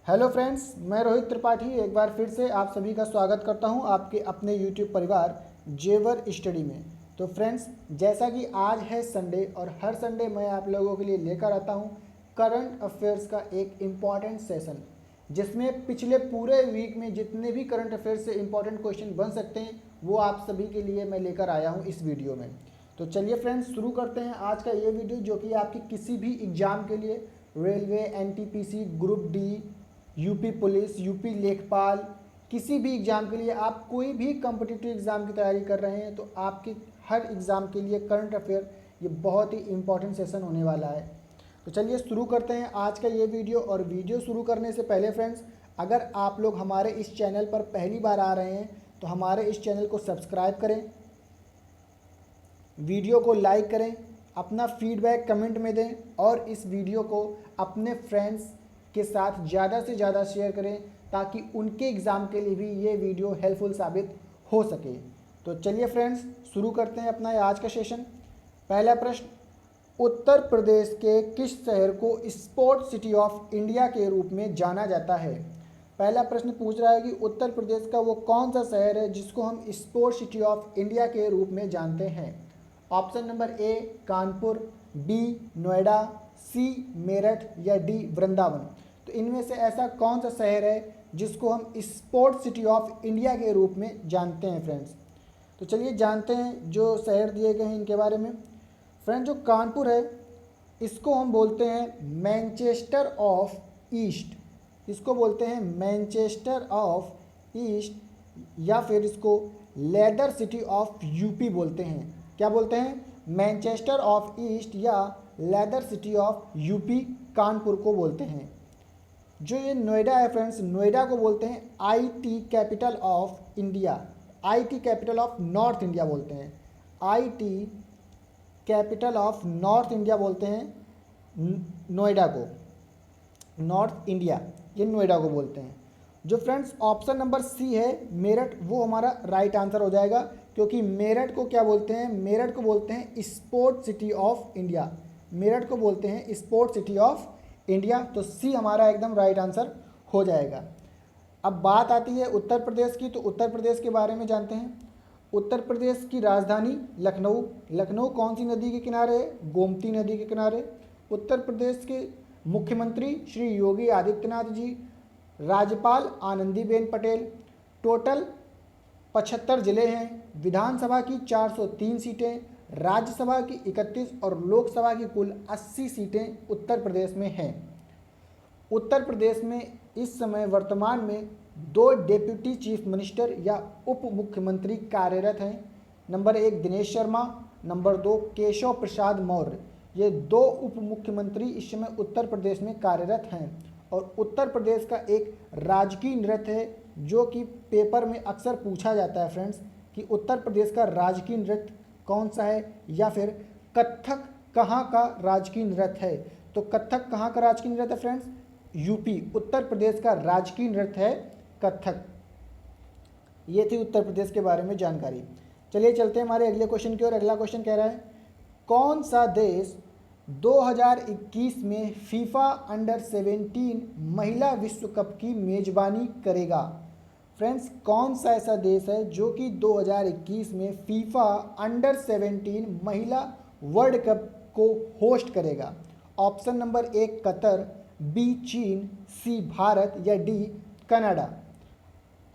Hello friends, मैं रोहित त्रिपाठी एक बार फिर से आप सभी का स्वागत करता हूं आपके अपने यूट्यूब परिवार जेवर स्टडी में। तो फ्रेंड्स, जैसा कि आज है संडे और हर संडे मैं आप लोगों के लिए लेकर आता हूं करंट अफेयर्स का एक इम्पॉर्टेंट सेशन, जिसमें पिछले पूरे वीक में जितने भी करंट अफेयर्स से इम्पॉर्टेंट क्वेश्चन बन सकते हैं वो आप सभी के लिए मैं लेकर आया हूँ इस वीडियो में। तो चलिए फ्रेंड्स, शुरू करते हैं आज का ये वीडियो, जो कि आपकी किसी भी एग्ज़ाम के लिए railway, NTPC, group D, UP police, UP लेखपाल, किसी भी एग्ज़ाम के लिए आप कोई भी कॉम्पिटिटिव एग्ज़ाम की तैयारी कर रहे हैं तो आपके हर एग्ज़ाम के लिए करंट अफेयर ये बहुत ही इम्पॉर्टेंट सेशन होने वाला है। तो चलिए शुरू करते हैं आज का ये वीडियो। और वीडियो शुरू करने से पहले फ्रेंड्स, अगर आप लोग हमारे इस चैनल पर पहली बार आ रहे हैं तो हमारे इस चैनल को सब्सक्राइब करें, वीडियो को लाइक करें, अपना फीडबैक कमेंट में दें और इस वीडियो को अपने फ्रेंड्स के साथ ज़्यादा से ज़्यादा शेयर करें ताकि उनके एग्ज़ाम के लिए भी ये वीडियो हेल्पफुल साबित हो सके। तो चलिए फ्रेंड्स, शुरू करते हैं अपना आज का सेशन। पहला प्रश्न, उत्तर प्रदेश के किस शहर को स्पोर्ट सिटी ऑफ इंडिया के रूप में जाना जाता है? पहला प्रश्न पूछ रहा है कि उत्तर प्रदेश का वो कौन सा शहर है जिसको हम स्पोर्ट सिटी ऑफ इंडिया के रूप में जानते हैं? Option number A Kanpur, B Noida, C Meerut या डी वृंदावन। तो इनमें से ऐसा कौन सा शहर है जिसको हम स्पोर्ट सिटी ऑफ इंडिया के रूप में जानते हैं फ्रेंड्स? तो चलिए जानते हैं जो शहर दिए गए हैं इनके बारे में। फ्रेंड्स, जो कानपुर है इसको हम बोलते हैं मैनचेस्टर ऑफ ईस्ट, इसको बोलते हैं मैनचेस्टर ऑफ ईस्ट, या फिर इसको लेदर सिटी ऑफ यूपी बोलते हैं। क्या बोलते हैं? मैनचेस्टर ऑफ ईस्ट या leather city of UP Kanpur को बोलते हैं। जो ये नोएडा है फ्रेंड्स, नोएडा को बोलते हैं IT capital of India, IT capital of north India बोलते हैं, IT capital of north India बोलते हैं नोएडा को, नॉर्थ इंडिया, ये नोएडा को बोलते हैं। जो फ्रेंड्स ऑप्शन नंबर सी है मेरठ, वो हमारा राइट आंसर हो जाएगा, क्योंकि मेरठ को क्या बोलते हैं? मेरठ को बोलते हैं sport city of India, Meerut को बोलते हैं स्पोर्ट सिटी ऑफ इंडिया। तो सी हमारा एकदम राइट आंसर हो जाएगा। अब बात आती है उत्तर प्रदेश की, तो उत्तर प्रदेश के बारे में जानते हैं। उत्तर प्रदेश की राजधानी लखनऊ, लखनऊ कौन सी नदी के किनारे है? गोमती नदी के किनारे। उत्तर प्रदेश के मुख्यमंत्री श्री योगी आदित्यनाथ जी, राज्यपाल आनंदीबेन पटेल। टोटल 75 ज़िले हैं, विधानसभा की 403 सीटें, राज्यसभा की 31 और लोकसभा की कुल 80 सीटें उत्तर प्रदेश में हैं। उत्तर प्रदेश में इस समय वर्तमान में 2 डेप्यूटी चीफ मिनिस्टर या उप मुख्यमंत्री कार्यरत हैं। Number 1 Dinesh Sharma, number 2 Keshav Prasad Maurya. ये 2 उप मुख्यमंत्री इस समय उत्तर प्रदेश में कार्यरत हैं। और उत्तर प्रदेश का एक राजकीय नृत्य है जो कि पेपर में अक्सर पूछा जाता है फ्रेंड्स, कि उत्तर प्रदेश का राजकीय नृत्य कौन सा है, या फिर कथक कहाँ का राजकीय नृत्य है? तो कथक कहाँ का राजकीय नृत्य है फ्रेंड्स? यूपी, उत्तर प्रदेश का राजकीय नृत्य है कथक। ये थी उत्तर प्रदेश के बारे में जानकारी। चलिए चलते हैं हमारे अगले क्वेश्चन की ओर। अगला क्वेश्चन कह रहा है, कौन सा देश 2021 में फीफा अंडर 17 महिला विश्व कप की मेजबानी करेगा? फ्रेंड्स, कौन सा ऐसा देश है जो कि 2021 में फीफा अंडर 17 महिला वर्ल्ड कप को होस्ट करेगा? ऑप्शन नंबर 1 कतर, बी चीन, सी भारत या D Canada.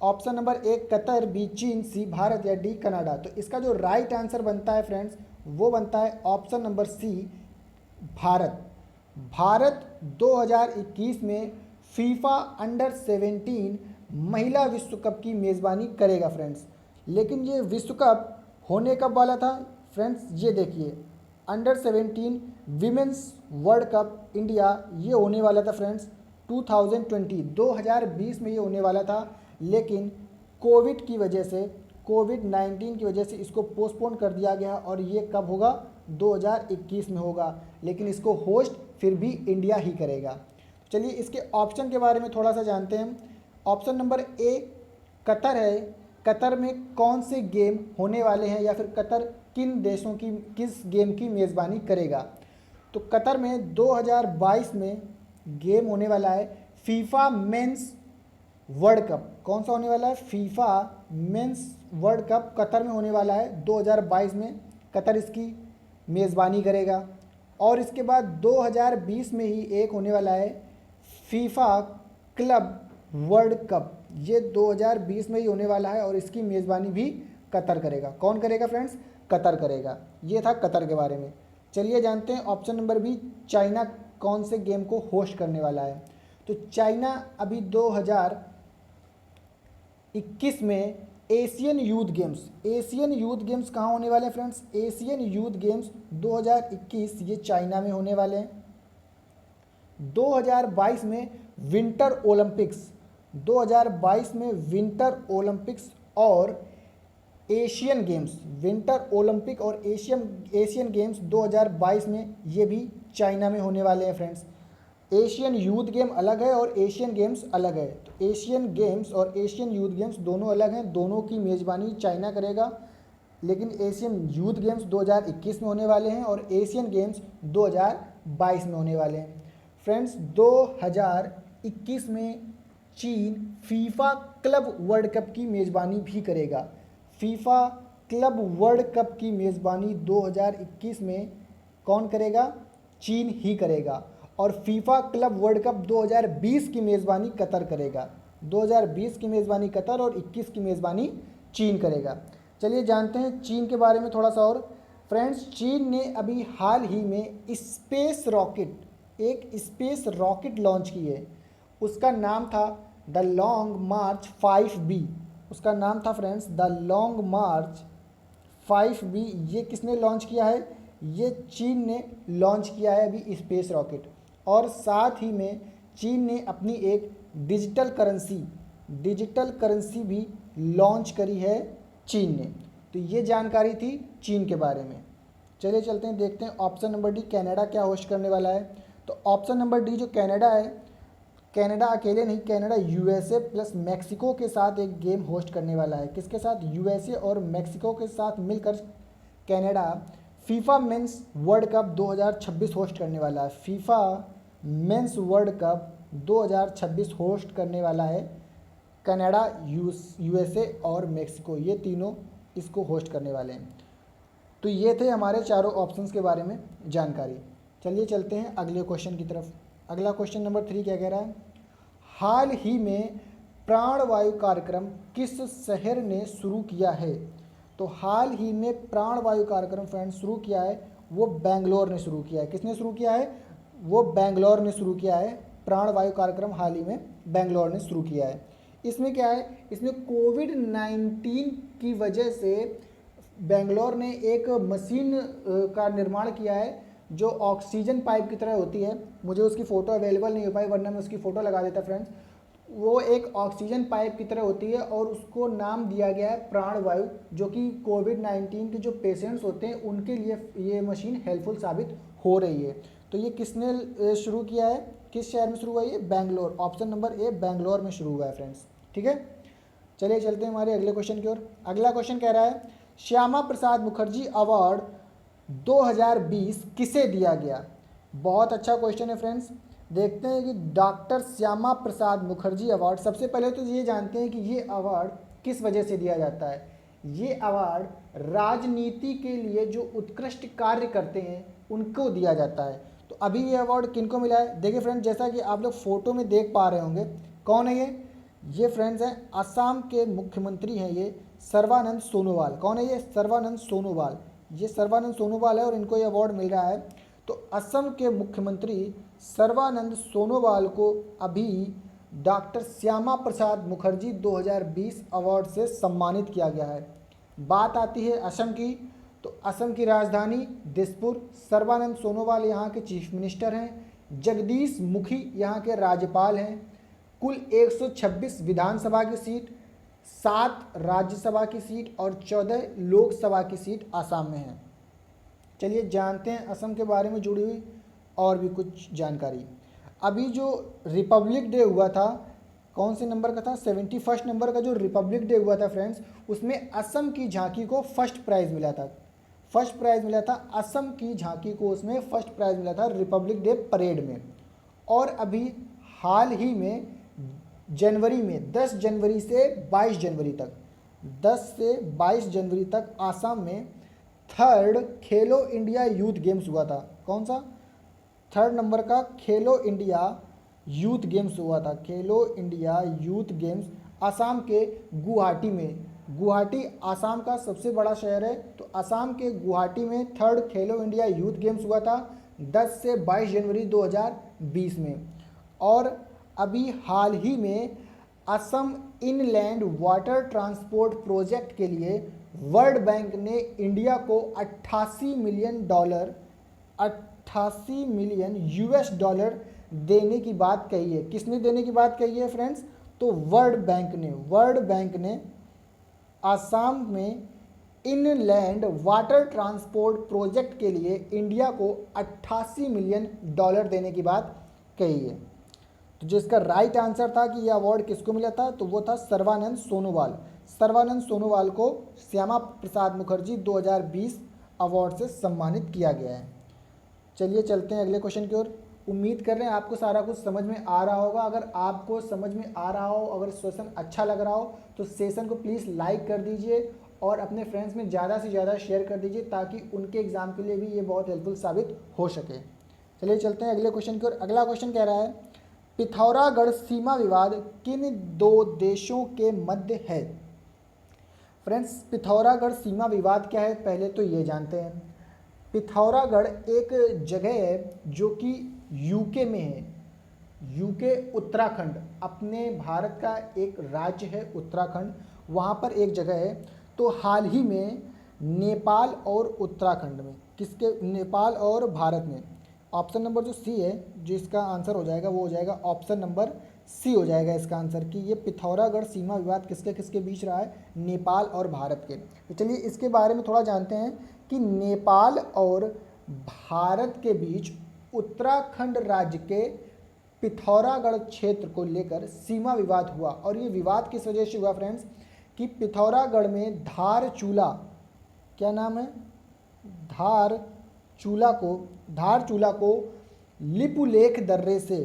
Option number 1 Qatar, B चीन, सी भारत या डी कनाडा। तो इसका जो राइट आंसर बनता है फ्रेंड्स वो बनता है option number C Bharat. Bharat 2021 में फीफा अंडर 17 महिला विश्व कप की मेज़बानी करेगा फ्रेंड्स। लेकिन ये विश्व कप होने कब वाला था फ्रेंड्स? ये देखिए, under 17 women's world cup India ये होने वाला था फ्रेंड्स 2020 में ये होने वाला था। लेकिन कोविड की वजह से, कोविड-19 की वजह से इसको पोस्टपोन कर दिया गया और ये कब होगा? 2021 में होगा। लेकिन इसको होस्ट फिर भी इंडिया ही करेगा। चलिए इसके ऑप्शन के बारे में थोड़ा सा जानते हैं। ऑप्शन नंबर ए कतर है, कतर में कौन से गेम होने वाले हैं, या फिर कतर किन देशों की किस गेम की मेज़बानी करेगा? तो कतर में 2022 में गेम होने वाला है फीफा मेंस वर्ल्ड कप कौन सा होने वाला है? FIFA mains world cup Qatar में होने वाला है 2022 में। कतर इसकी मेज़बानी करेगा। और इसके बाद 2020 में ही एक होने वाला है फीफा क्लब वर्ल्ड कप, ये 2020 में ही होने वाला है और इसकी मेज़बानी भी कतर करेगा। कौन करेगा फ्रेंड्स? कतर करेगा। ये था कतर के बारे में। चलिए जानते हैं ऑप्शन नंबर बी, चाइना कौन से गेम को होस्ट करने वाला है। तो चाइना अभी 2021 में एशियन यूथ गेम्स कहाँ होने वाले हैं फ्रेंड्स? एशियन यूथ गेम्स 2021 ये चाइना में होने वाले हैं। 2022 में विंटर ओलंपिक्स, 2022 में विंटर ओलंपिक्स और एशियन गेम्स, विंटर ओलंपिक और एशियन गेम्स 2022 में ये भी चाइना में होने वाले हैं फ्रेंड्स। एशियन यूथ गेम अलग है और एशियन गेम्स अलग है। तो एशियन गेम्स और एशियन यूथ गेम्स दोनों अलग हैं, दोनों की मेज़बानी चाइना करेगा। लेकिन एशियन यूथ गेम्स 2021 में होने वाले हैं और एशियन गेम्स 2022 में होने वाले हैं। फ्रेंड्स 2021 में चीन फीफा क्लब वर्ल्ड कप की मेज़बानी भी करेगा। फीफा क्लब वर्ल्ड कप की मेज़बानी 2021 में कौन करेगा? चीन ही करेगा। और फीफा क्लब वर्ल्ड कप 2020 की मेज़बानी कतर करेगा। 2020 की मेज़बानी कतर और 21 की मेज़बानी चीन करेगा। चलिए जानते हैं चीन के बारे में थोड़ा सा और। फ्रेंड्स चीन ने अभी हाल ही में एक स्पेस रॉकेट लॉन्च की है। उसका नाम था द लॉन्ग मार्च 5B। उसका नाम था friends the long March 5B। ये किसने लॉन्च किया है? ये चीन ने लॉन्च किया है अभी स्पेस रॉकेट। और साथ ही में चीन ने अपनी एक डिजिटल करेंसी भी लॉन्च करी है चीन ने। तो ये जानकारी थी चीन के बारे में। चलिए चलते हैं, देखते हैं ऑप्शन नंबर डी कनाडा क्या होस्ट करने वाला है। तो ऑप्शन नंबर डी जो कनाडा है, कनाडा अकेले नहीं, कनाडा यूएसए प्लस मैक्सिको के साथ एक गेम होस्ट करने वाला है। किसके साथ? यूएसए और मैक्सिको के साथ मिलकर Canada FIFA mains world cup 2026 host करने वाला है। FIFA mains world cup 2026 host करने वाला है कनाडा, यूएसए और मैक्सिको, ये तीनों इसको होस्ट करने वाले हैं। तो ये थे हमारे चारों ऑप्शंस के बारे में जानकारी। चलिए चलते हैं अगले क्वेश्चन की तरफ। अगला क्वेश्चन नंबर 3 क्या कह रहा है? हाल ही में प्राणवायु कार्यक्रम किस शहर ने शुरू किया है? तो हाल ही में प्राणवायु कार्यक्रम फ्रेंड्स शुरू किया है, वो बेंगलोर ने शुरू किया है। किसने शुरू किया है? वो बेंगलोर ने शुरू किया है। प्राणवायु कार्यक्रम हाल ही में बेंगलोर ने शुरू किया है। इसमें क्या है? इसमें कोविड-19 की वजह से बेंगलोर ने एक मशीन का निर्माण किया है जो ऑक्सीजन पाइप की तरह होती है। मुझे उसकी फ़ोटो अवेलेबल नहीं हो पाई, वरना मैं उसकी फ़ोटो लगा देता फ्रेंड्स। वो एक ऑक्सीजन पाइप की तरह होती है और उसको नाम दिया गया है प्राणवायु, जो कि कोविड-19 के जो पेशेंट्स होते हैं उनके लिए ये मशीन हेल्पफुल साबित हो रही है। तो ये किसने शुरू किया है? किस शहर में शुरू हुआ है ये? बेंगलोर। ऑप्शन नंबर ए बेंगलोर में शुरू हुआ है फ्रेंड्स। ठीक है, चलिए चलते हैं हमारे अगले क्वेश्चन की ओर। अगला क्वेश्चन कह रहा है श्यामा प्रसाद मुखर्जी अवार्ड 2020 किसे दिया गया? बहुत अच्छा क्वेश्चन है फ्रेंड्स। देखते हैं कि डॉक्टर श्यामा प्रसाद मुखर्जी अवार्ड, सबसे पहले तो ये जानते हैं कि ये अवार्ड किस वजह से दिया जाता है। ये अवार्ड राजनीति के लिए जो उत्कृष्ट कार्य करते हैं उनको दिया जाता है। तो अभी ये अवार्ड किनको मिला है? देखिए फ्रेंड्स, जैसा कि आप लोग फोटो में देख पा रहे होंगे, कौन है ये? ये फ्रेंड्स हैं असम के मुख्यमंत्री हैं ये सर्बानंद सोनोवाल। कौन है ये? सर्बानंद सोनोवाल। ये सर्बानंद सोनोवाल है और इनको ये अवार्ड मिल रहा है। तो असम के मुख्यमंत्री सर्बानंद सोनोवाल को अभी डॉक्टर श्यामा प्रसाद मुखर्जी 2020 अवार्ड से सम्मानित किया गया है। बात आती है असम की, तो असम की राजधानी दिसपुर। सर्बानंद सोनोवाल यहाँ के चीफ मिनिस्टर हैं। जगदीश मुखी यहाँ के राज्यपाल हैं। कुल 126 विधानसभा की सीट, 7 राज्यसभा की सीट और 14 लोकसभा की सीट आसाम में है। चलिए जानते हैं असम के बारे में जुड़ी हुई और भी कुछ जानकारी। अभी जो रिपब्लिक डे हुआ था, कौन से नंबर का था? 71 नंबर का जो रिपब्लिक डे हुआ था फ्रेंड्स, उसमें असम की झांकी को फर्स्ट प्राइज़ मिला था। फर्स्ट प्राइज़ मिला था असम की झांकी को, उसमें फर्स्ट प्राइज़ मिला था रिपब्लिक डे परेड में। और अभी हाल ही में जनवरी में 10 जनवरी से 22 जनवरी तक 10 से 22 जनवरी तक आसाम में थर्ड खेलो इंडिया यूथ गेम्स हुआ था। कौन सा? थर्ड नंबर का खेलो इंडिया यूथ गेम्स हुआ था। खेलो इंडिया यूथ गेम्स आसाम के गुवाहाटी में। गुवाहाटी आसाम का सबसे बड़ा शहर है, तो आसाम के गुवाहाटी में थर्ड खेलो इंडिया यूथ गेम्स हुआ था 10 से 22 जनवरी 2020 में। और अभी हाल ही में Assam inland water transport project के लिए वर्ल्ड बैंक ने इंडिया को $88 मिलियन यूएस डॉलर देने की बात कही है। किसने देने की बात कही है फ्रेंड्स? तो वर्ल्ड बैंक ने आसाम में इनलैंड वाटर ट्रांसपोर्ट प्रोजेक्ट के लिए इंडिया को $88 मिलियन देने की बात कही है। तो जिसका राइट आंसर था कि यह अवार्ड किसको मिला था, तो वो था सर्बानंद सोनोवाल। सर्बानंद सोनोवाल को श्यामा प्रसाद मुखर्जी 2020 अवार्ड से सम्मानित किया गया है। चलिए चलते हैं अगले क्वेश्चन की ओर। उम्मीद कर रहे हैं आपको सारा कुछ समझ में आ रहा होगा। अगर आपको समझ में आ रहा हो, अगर सेशन अच्छा लग रहा हो, तो सेशन को प्लीज़ लाइक कर दीजिए और अपने फ्रेंड्स में ज़्यादा से ज़्यादा शेयर कर दीजिए, ताकि उनके एग्ज़ाम के लिए भी ये बहुत हेल्पफुल साबित हो सके। चलिए चलते हैं अगले क्वेश्चन की ओर। अगला क्वेश्चन कह रहा है, पिथौरागढ़ सीमा विवाद किन दो देशों के मध्य है? फ्रेंड्स, पिथौरागढ़ सीमा विवाद क्या है पहले तो ये जानते हैं। पिथौरागढ़ एक जगह है जो कि यूके में है। यूके उत्तराखंड, अपने भारत का एक राज्य है उत्तराखंड, वहाँ पर एक जगह है। तो हाल ही में नेपाल और उत्तराखंड में, किसके? नेपाल और भारत में। ऑप्शन नंबर जो सी है, जो इसका आंसर हो जाएगा वो हो जाएगा ऑप्शन नंबर सी हो जाएगा इसका आंसर, कि ये पिथौरागढ़ सीमा विवाद किसके किसके बीच रहा है? नेपाल और भारत के। तो चलिए इसके बारे में थोड़ा जानते हैं कि नेपाल और भारत के बीच उत्तराखंड राज्य के पिथौरागढ़ क्षेत्र को लेकर सीमा विवाद हुआ। और ये विवाद किस वजह से हुआ फ्रेंड्स? कि पिथौरागढ़ में धारचूला, क्या नाम है? धारचूला को लिपुलेख दर्रे से,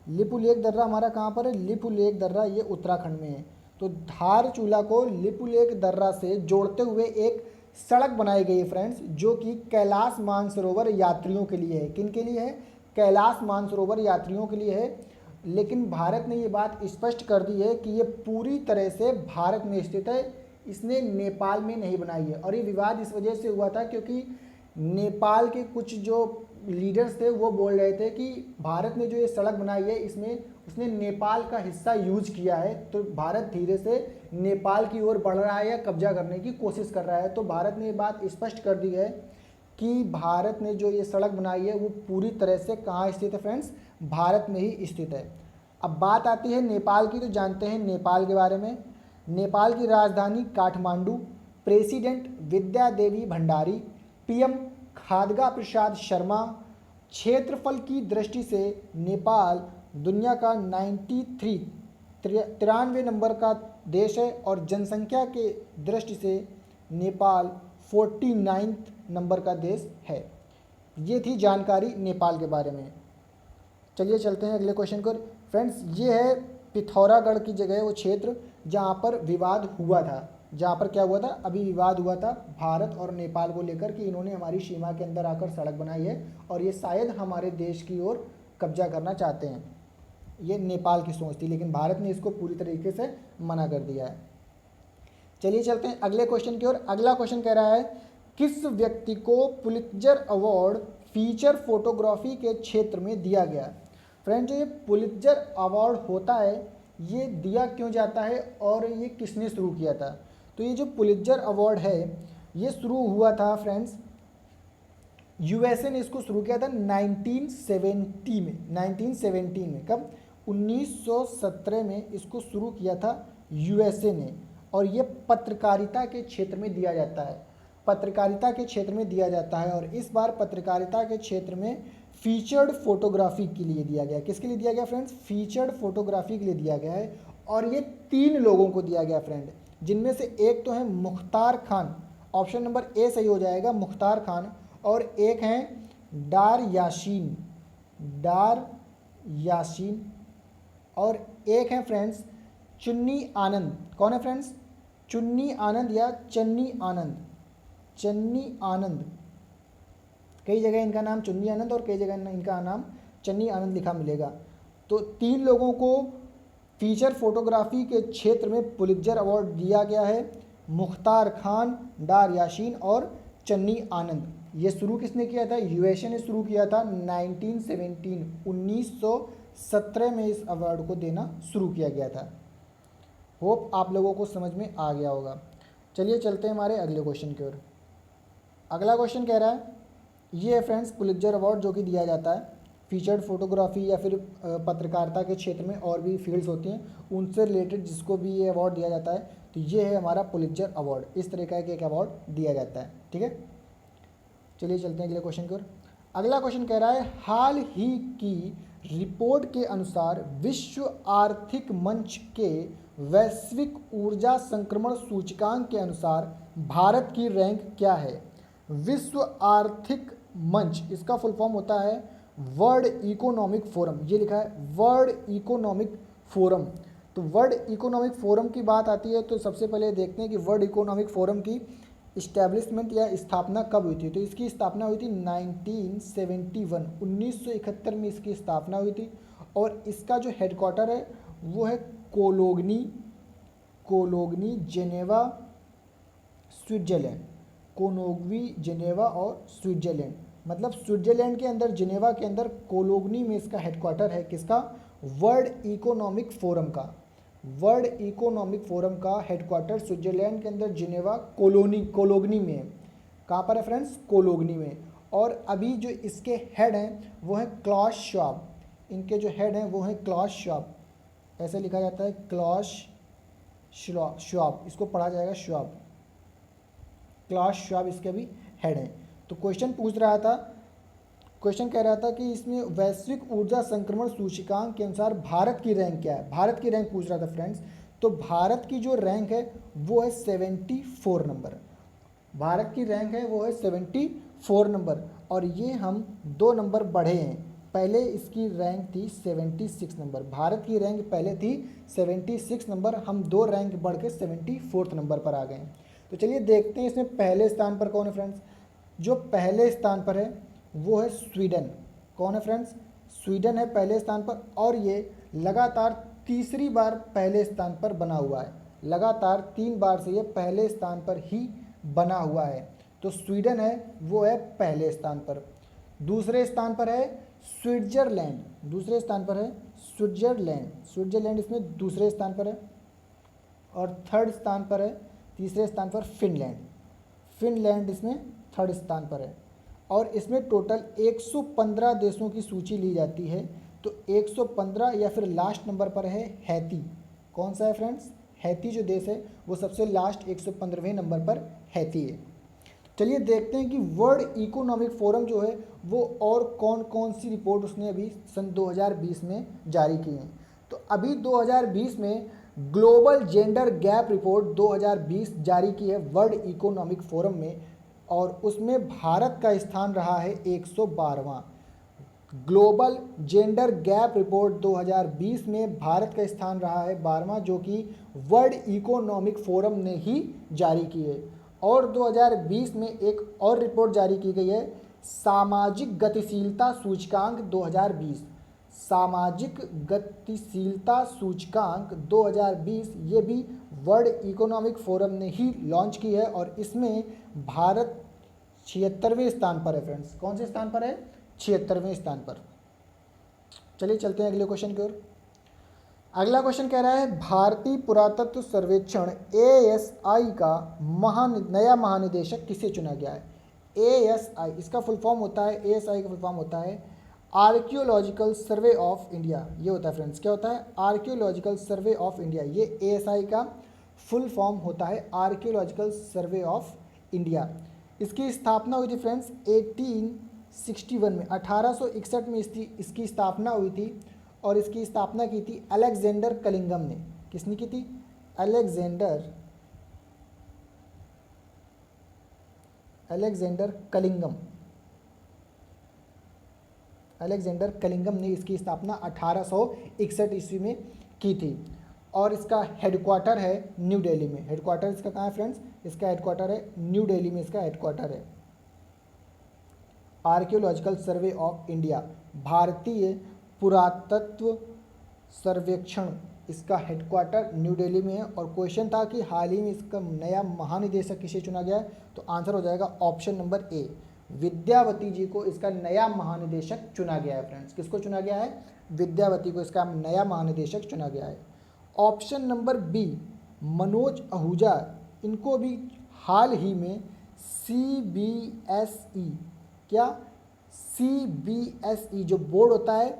लिपुलेख दर्रा हमारा कहाँ पर है? लिपुलेख दर्रा ये उत्तराखंड में है। तो धारचूला को लिपुलेख दर्रा से जोड़ते हुए एक सड़क बनाई गई है फ्रेंड्स, जो कि कैलाश मानसरोवर यात्रियों के लिए है। किन के लिए है? कैलाश मानसरोवर यात्रियों के लिए है। लेकिन भारत ने ये बात स्पष्ट कर दी है कि ये पूरी तरह से भारत में स्थित है, इसने नेपाल में नहीं बनाई है। और ये विवाद इस वजह से हुआ था क्योंकि नेपाल के कुछ जो लीडर्स थे वो बोल रहे थे कि भारत ने जो ये सड़क बनाई है इसमें उसने नेपाल का हिस्सा यूज किया है, तो भारत धीरे से नेपाल की ओर बढ़ रहा है या कब्जा करने की कोशिश कर रहा है। तो भारत ने ये बात स्पष्ट कर दी है कि भारत ने जो ये सड़क बनाई है वो पूरी तरह से कहाँ स्थित है फ्रेंड्स? भारत में ही स्थित है। अब बात आती है नेपाल की, तो जानते हैं नेपाल के बारे में। नेपाल की राजधानी काठमांडू, प्रेसिडेंट विद्या देवी भंडारी, पीएम खाद्गा प्रसाद शर्मा। क्षेत्रफल की दृष्टि से नेपाल दुनिया का 93 नंबर का देश है और जनसंख्या के दृष्टि से नेपाल 49 नंबर का देश है। ये थी जानकारी नेपाल के बारे में। चलिए चलते हैं अगले क्वेश्चन को। फ्रेंड्स, ये है पिथौरागढ़ की जगह, वो क्षेत्र जहाँ पर विवाद हुआ था। जहाँ पर क्या हुआ था? अभी विवाद हुआ था भारत और नेपाल को लेकर कि इन्होंने हमारी सीमा के अंदर आकर सड़क बनाई है और ये शायद हमारे देश की ओर कब्जा करना चाहते हैं। ये नेपाल की सोच थी, लेकिन भारत ने इसको पूरी तरीके से मना कर दिया है। चलिए चलते हैं अगले क्वेश्चन की ओर। अगला क्वेश्चन कह रहा है, किस व्यक्ति को पुलित्जर अवार्ड फीचर फोटोग्राफी के क्षेत्र में दिया गया? फ्रेंड्स, ये पुलित्जर अवार्ड होता है, ये दिया क्यों जाता है और ये किसने शुरू किया था? तो ये जो पुलित्जर अवार्ड है ये शुरू हुआ था फ्रेंड्स, यूएसए ने इसको शुरू किया था 1970 में। 1917 में, कब? 1917 में इसको शुरू किया था यूएसए ने। और ये पत्रकारिता के क्षेत्र में दिया जाता है, पत्रकारिता के क्षेत्र में दिया जाता है। और इस बार पत्रकारिता के क्षेत्र में फीचर्ड फोटोग्राफी के लिए दिया गया। किसके लिए दिया गया फ्रेंड्स? फीचर्ड फोटोग्राफी के लिए दिया गया है। और ये 3 लोगों को दिया गया फ्रेंड, जिनमें से एक तो है मुख्तार खान, ऑप्शन नंबर ए सही हो जाएगा, मुख्तार खान। और एक हैं डार याशीन और एक है फ्रेंड्स चुन्नी आनंद। कौन है फ्रेंड्स? चुन्नी आनंद या चन्नी आनंद, चन्नी आनंद। कई जगह इनका नाम चुन्नी आनंद और कई जगह इनका नाम चन्नी आनंद लिखा मिलेगा। तो 3 लोगों को फीचर फोटोग्राफी के क्षेत्र में पुलित्जर अवार्ड दिया गया है, मुख्तार खान, डार याशीन और चन्नी आनंद। ये शुरू किसने किया था? यूएसए ने शुरू किया था 1917 में इस अवार्ड को देना शुरू किया गया था। होप आप लोगों को समझ में आ गया होगा। चलिए चलते हैं हमारे अगले क्वेश्चन की ओर। अगला क्वेश्चन कह रहा है, ये है फ्रेंड्स पुलित्जर अवार्ड जो कि दिया जाता है फीचर्ड फोटोग्राफी या फिर पत्रकारिता के क्षेत्र में और भी फील्ड्स होती हैं उनसे रिलेटेड जिसको भी ये अवार्ड दिया जाता है। तो ये है हमारा पुलित्जर अवार्ड, इस तरह का एक अवार्ड दिया जाता है। ठीक है, चलिए चलते हैं अगले क्वेश्चन की ओर। अगला क्वेश्चन कह रहा है, हाल ही की रिपोर्ट के अनुसार विश्व आर्थिक मंच के वैश्विक ऊर्जा संक्रमण सूचकांक के अनुसार भारत की रैंक क्या है? विश्व आर्थिक मंच, इसका फुल फॉर्म होता है वर्ल्ड इकोनॉमिक फोरम। ये लिखा है वर्ल्ड इकोनॉमिक फोरम। तो वर्ल्ड इकोनॉमिक फोरम की बात आती है तो सबसे पहले देखते हैं कि वर्ल्ड इकोनॉमिक फोरम की इस्टेब्लिशमेंट या स्थापना कब हुई थी। तो इसकी स्थापना हुई थी 1971, 1971 में इसकी स्थापना हुई थी। और इसका जो हेडक्वार्टर है वो है कोलोग्नी जेनेवा स्विट्जरलैंड। कोलोग्नी जेनेवा और स्विट्जरलैंड, मतलब स्विट्जरलैंड के अंदर जेनेवा के अंदर कोलोग्नी में इसका हेडक्वार्टर है। किसका? वर्ल्ड इकोनॉमिक फोरम का। वर्ल्ड इकोनॉमिक फोरम का हेडक्वार्टर स्विट्जरलैंड के अंदर जेनेवा कोलोग्नी में है। कहाँ पर है फ्रेंड्स? कोलोग्नी में। और अभी जो इसके हेड हैं वो है क्लास श्वाब। इनके जो हेड हैं वो हैं क्लास श्वाब, ऐसे लिखा जाता है क्लास श्वाब, इसको पढ़ा जाएगा श्वाब। क्लास श्वाब इसके भी हेड हैं। तो क्वेश्चन पूछ रहा था, क्वेश्चन कह रहा था कि इसमें वैश्विक ऊर्जा संक्रमण सूचकांक के अनुसार भारत की रैंक क्या है? भारत की रैंक पूछ रहा था फ्रेंड्स। तो भारत की जो रैंक है वो है 74 नंबर। भारत की रैंक है वो है 74 नंबर। और ये हम 2 नंबर बढ़े हैं, पहले इसकी रैंक थी 76 नंबर। भारत की रैंक पहले थी 76 नंबर, हम 2 रैंक बढ़ के 74 नंबर पर आ गए। तो चलिए देखते हैं इसमें पहले स्थान पर कौन है फ्रेंड्स। जो पहले स्थान पर है वो है स्वीडन। कौन है फ्रेंड्स? स्वीडन है पहले स्थान पर। और ये लगातार तीसरी बार पहले स्थान पर बना हुआ है। लगातार 3 बार से ये पहले स्थान पर ही बना हुआ है। तो स्वीडन है वो है पहले स्थान पर। दूसरे स्थान पर है स्विट्जरलैंड। दूसरे स्थान पर है स्विट्जरलैंड। स्विट्जरलैंड इसमें दूसरे स्थान पर है। और थर्ड स्थान पर है, तीसरे स्थान पर फिनलैंड। फिनलैंड इसमें थर्ड स्थान पर है। और इसमें टोटल 115 देशों की सूची ली जाती है। तो 115 या फिर लास्ट नंबर पर है हैती। कौन सा है फ्रेंड्स? हैती जो देश है वो सबसे लास्ट 115वें नंबर पर हैती है। चलिए देखते हैं कि वर्ल्ड इकोनॉमिक फोरम जो है वो और कौन कौन सी रिपोर्ट उसने अभी सन 2020 में जारी की है। तो अभी 2020 में ग्लोबल जेंडर गैप रिपोर्ट 2020 जारी की है वर्ल्ड इकोनॉमिक फोरम में। और उसमें भारत का स्थान रहा है 112वां। ग्लोबल जेंडर गैप रिपोर्ट 2020 में भारत का स्थान रहा है 12वां, जो कि वर्ल्ड इकोनॉमिक फोरम ने ही जारी की है। और 2020 में एक और रिपोर्ट जारी की गई है, सामाजिक गतिशीलता सूचकांक 2020। सामाजिक गतिशीलता सूचकांक 2020 ये भी वर्ल्ड इकोनॉमिक फोरम ने ही लॉन्च की है। और इसमें भारत 76वें स्थान पर है फ्रेंड्स। कौन से स्थान पर है? 76वें स्थान पर। चलिए चलते हैं अगले क्वेश्चन की ओर। अगला क्वेश्चन कह रहा है, भारतीय पुरातत्व सर्वेक्षण ASI का नया महानिदेशक किसे चुना गया है? ASI इसका फुल फॉर्म होता है, ASI का फुल फॉर्म होता है आर्कियोलॉजिकल सर्वे ऑफ इंडिया। ये होता है फ्रेंड्स, क्या होता है? Archaeological survey of India. ये ASI का फुल फॉर्म होता है आर्कियोलॉजिकल सर्वे ऑफ इंडिया। इसकी स्थापना हुई थी फ्रेंड्स 1861 में, 1861 में इसकी स्थापना हुई थी। और इसकी स्थापना की थी अलेक्जेंडर कलिंगम ने। किसने की थी? अलेक्जेंडर कलिंगम। अलेक्जेंडर कलिंगम ने इसकी स्थापना 1861 ईस्वी में की थी और इसका हेडक्वार्टर है न्यू दिल्ली में। हेडक्वार्टर इसका कहाँ है फ्रेंड्स? इसका हेडक्वार्टर है न्यू दिल्ली में, इसका हेडक्वार्टर है। आर्कियोलॉजिकल सर्वे ऑफ इंडिया, भारतीय पुरातत्व सर्वेक्षण, इसका हेडक्वार्टर न्यू दिल्ली में है। और क्वेश्चन था कि हाल ही में इसका नया महानिदेशक किसे चुना गया है, तो आंसर हो जाएगा ऑप्शन नंबर ए, विद्यावती जी को इसका नया महानिदेशक चुना गया है फ्रेंड्स। किसको चुना गया है? विद्यावती को इसका नया महानिदेशक चुना गया है। Option number B, Manoj Ahuja, इनको भी हाल ही में CBSE, क्या CBSE जो बोर्ड होता है,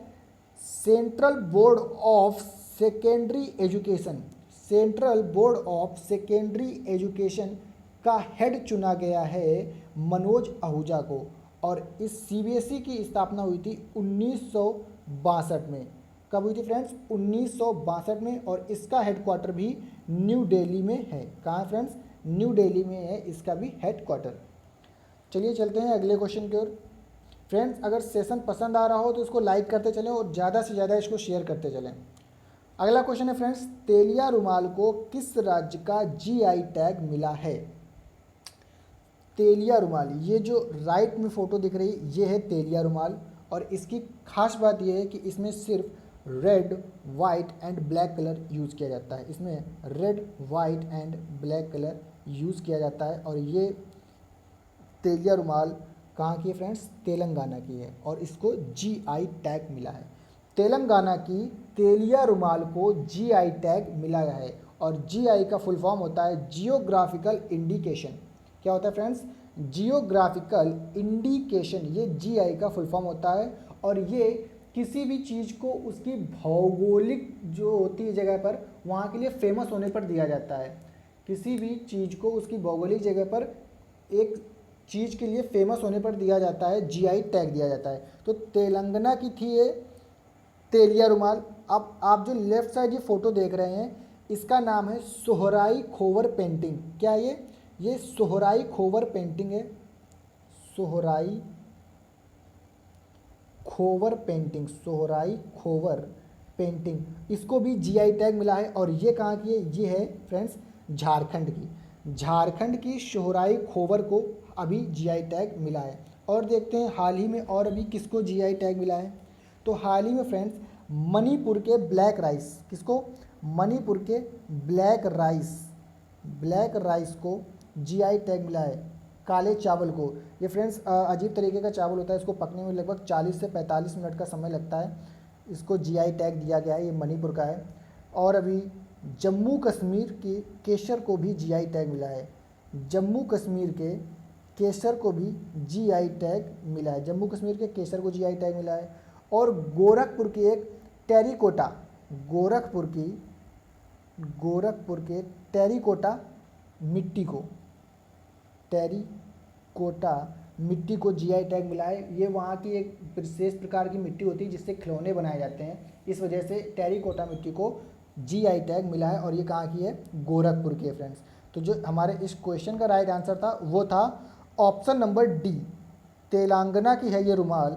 central board of secondary education, central board of secondary education का हेड चुना गया है मनोज आहूजा को। और इस CBSE की स्थापना हुई थी 1962 में। कब हुई थी फ्रेंड्स? 1962 में। और इसका हेडक्वार्टर भी न्यू दिल्ली में है। कहाँ फ्रेंड्स? न्यू दिल्ली में है इसका भी हेडक्वार्टर। चलिए चलते हैं अगले क्वेश्चन की ओर। फ्रेंड्स अगर सेशन पसंद आ रहा हो तो इसको लाइक करते चलें और ज़्यादा से ज़्यादा इसको शेयर करते चलें। अगला क्वेश्चन है फ्रेंड्स, तेलिया रुमाल को किस राज्य का GI टैग मिला है? तेलिया रुमाल, ये जो राइट में फ़ोटो दिख रही है ये है तेलिया रुमाल। और इसकी खास बात ये है कि इसमें सिर्फ red, white and black colour use किया जाता है। इसमें red, white and black colour use किया जाता है। और ये तेलिया रुमाल कहाँ की है फ्रेंड्स? तेलंगाना की है और इसको GI टैग मिला है। तेलंगाना की तेलिया रुमाल को GI टैग मिला है। और GI का फुल फॉर्म होता है जियोग्राफिकल इंडिकेशन। क्या होता है फ्रेंड्स? जियोग्राफिकल इंडिकेशन, ये GI का फुल फॉर्म होता है। और ये किसी भी चीज़ को उसकी भौगोलिक जो होती है जगह पर, वहाँ के लिए फेमस होने पर दिया जाता है। किसी भी चीज़ को उसकी भौगोलिक जगह पर, एक चीज़ के लिए फेमस होने पर दिया जाता है, GI टैग दिया जाता है। तो तेलंगाना की थी ये तेलिया रुमाल। अब आप जो लेफ्ट साइड ये फ़ोटो देख रहे हैं, इसका नाम है सोहराई खोवर पेंटिंग। क्या ये सोहराई खोवर पेंटिंग है। सोहराई खोवर पेंटिंग, सोहराई खोवर पेंटिंग, इसको भी GI टैग मिला है। और ये कहाँ की है? ये है फ्रेंड्स झारखंड की। झारखंड की सोहराई खोवर को अभी GI टैग मिला है। और देखते हैं हाल ही में और अभी किसको GI टैग मिला है। तो हाल ही में फ्रेंड्स मणिपुर के ब्लैक राइस, किसको? मणिपुर के ब्लैक राइस को GI टैग मिला है, काले चावल को। ये फ्रेंड्स अजीब तरीके का चावल होता है, इसको पकने में लगभग 40 से 45 मिनट का समय लगता है। इसको GI टैग दिया गया है, ये मणिपुर का है। और अभी जम्मू कश्मीर के केसर को भी GI टैग मिला है। जम्मू कश्मीर के केसर को भी GI टैग मिला है। जम्मू कश्मीर के केसर को GI टैग मिला है। और गोरखपुर की एक टेरिकोटा, गोरखपुर के टेरिकोटा मिट्टी को GI टैग मिला है। ये वहाँ की एक विशेष प्रकार की मिट्टी होती है जिससे खिलौने बनाए जाते हैं। इस वजह से टेरिकोटा मिट्टी को GI टैग मिला है। और ये कहाँ की है? गोरखपुर की है फ्रेंड्स। तो जो हमारे इस क्वेश्चन का राइट आंसर था वो था ऑप्शन नंबर डी, तेलंगाना की है ये रुमाल।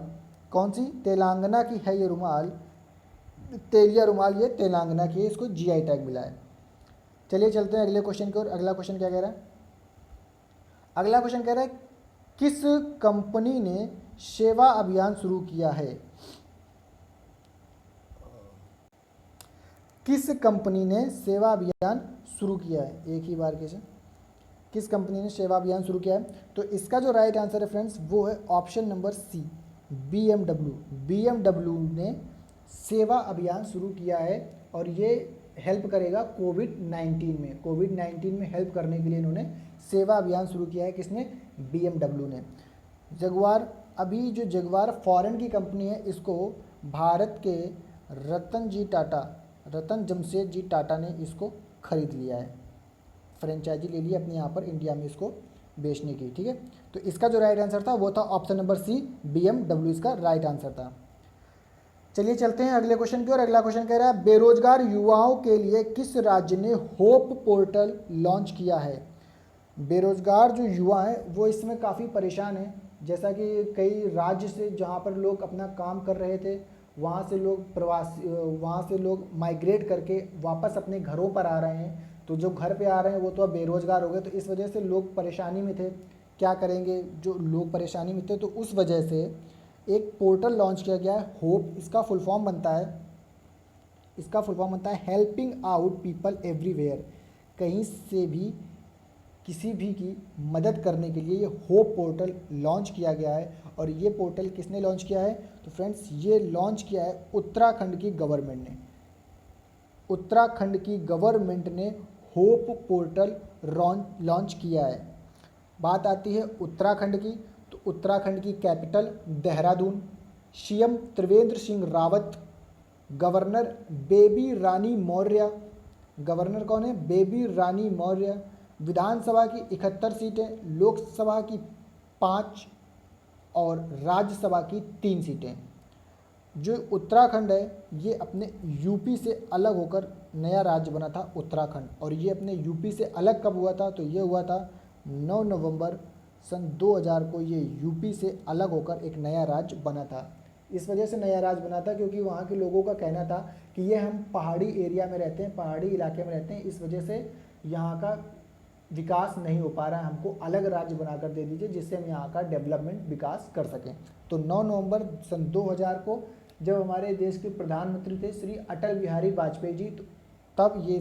कौन सी? तेलंगाना की है ये रुमाल, तेलिया रुमाल, ये तेलंगाना की है, इसको GI टैग मिला है। चलिए चलते हैं अगले क्वेश्चन की ओर। अगला क्वेश्चन क्या कह रहा है? अगला क्वेश्चन कह रहा है किस कंपनी ने सेवा अभियान शुरू किया है? किस कंपनी ने सेवा अभियान शुरू किया है? एक ही बार कैसे? किस कंपनी ने सेवा अभियान शुरू किया है? तो इसका जो राइट आंसर है फ्रेंड्स वो है ऑप्शन नंबर सी, BMW ने सेवा अभियान शुरू किया है। और ये हेल्प करेगा कोविड-19 में हेल्प करने के लिए इन्होंने सेवा अभियान शुरू किया है। किसने? BMW ने। जगुआर, अभी जो जगुआर फॉरेन की कंपनी है, इसको भारत के रतन जमशेद टाटा ने इसको खरीद लिया है, फ्रेंचाइजी ले ली अपने यहाँ पर इंडिया में इसको बेचने की। ठीक है, तो इसका जो राइट आंसर था वो था ऑप्शन नंबर सी, BMW इसका राइट आंसर था। चलिए चलते हैं अगले क्वेश्चन की ओर। अगला क्वेश्चन कह रहा है बेरोजगार युवाओं के लिए किस राज्य ने होप पोर्टल लॉन्च किया है? बेरोजगार जो युवा हैं वो इसमें काफ़ी परेशान हैं जैसा कि कई राज्य से जहाँ पर लोग अपना काम कर रहे थे, वहाँ से लोग प्रवासी, वहाँ से लोग माइग्रेट करके वापस अपने घरों पर आ रहे हैं। तो जो घर पे आ रहे हैं वो तो अब बेरोज़गार हो गए, तो इस वजह से लोग परेशानी में थे, क्या करेंगे, जो लोग परेशानी में थे, तो उस वजह से एक पोर्टल लॉन्च किया गया है होप। इसका फुल फॉर्म बनता है हेल्पिंग आउट पीपल एवरीवेयर। कहीं से भी किसी भी की मदद करने के लिए ये होप पोर्टल लॉन्च किया गया है। और ये पोर्टल किसने लॉन्च किया है, तो फ्रेंड्स ये लॉन्च किया है उत्तराखंड की गवर्नमेंट ने। उत्तराखंड की गवर्नमेंट ने होप पोर्टल लॉन्च किया है। बात आती है उत्तराखंड की, तो उत्तराखंड की capital Dehradun, CM Trivendra Singh Rawat, governor Baby Rani Maurya. Governor कौन है, बेबी रानी मौर्य। विधानसभा की 71 सीटें, लोकसभा की 5 और राज्यसभा की 3 सीटें। जो उत्तराखंड है ये अपने यूपी से अलग होकर नया राज्य बना था उत्तराखंड। और ये अपने यूपी से अलग कब हुआ था, तो ये हुआ था 9 नवंबर सन 2000 को ये यूपी से अलग होकर एक नया राज्य बना था। इस वजह से नया राज्य बना था क्योंकि वहाँ के लोगों का कहना था कि ये हम पहाड़ी एरिया में रहते हैं, पहाड़ी इलाके में रहते हैं, इस वजह से यहाँ का विकास नहीं हो पा रहा है, हमको अलग राज्य बनाकर दे दीजिए जिससे हम यहाँ का डेवलपमेंट विकास कर सकें। तो 9 नवंबर सन 2000 को जब हमारे देश के प्रधानमंत्री थे श्री अटल बिहारी वाजपेयी जी, तब ये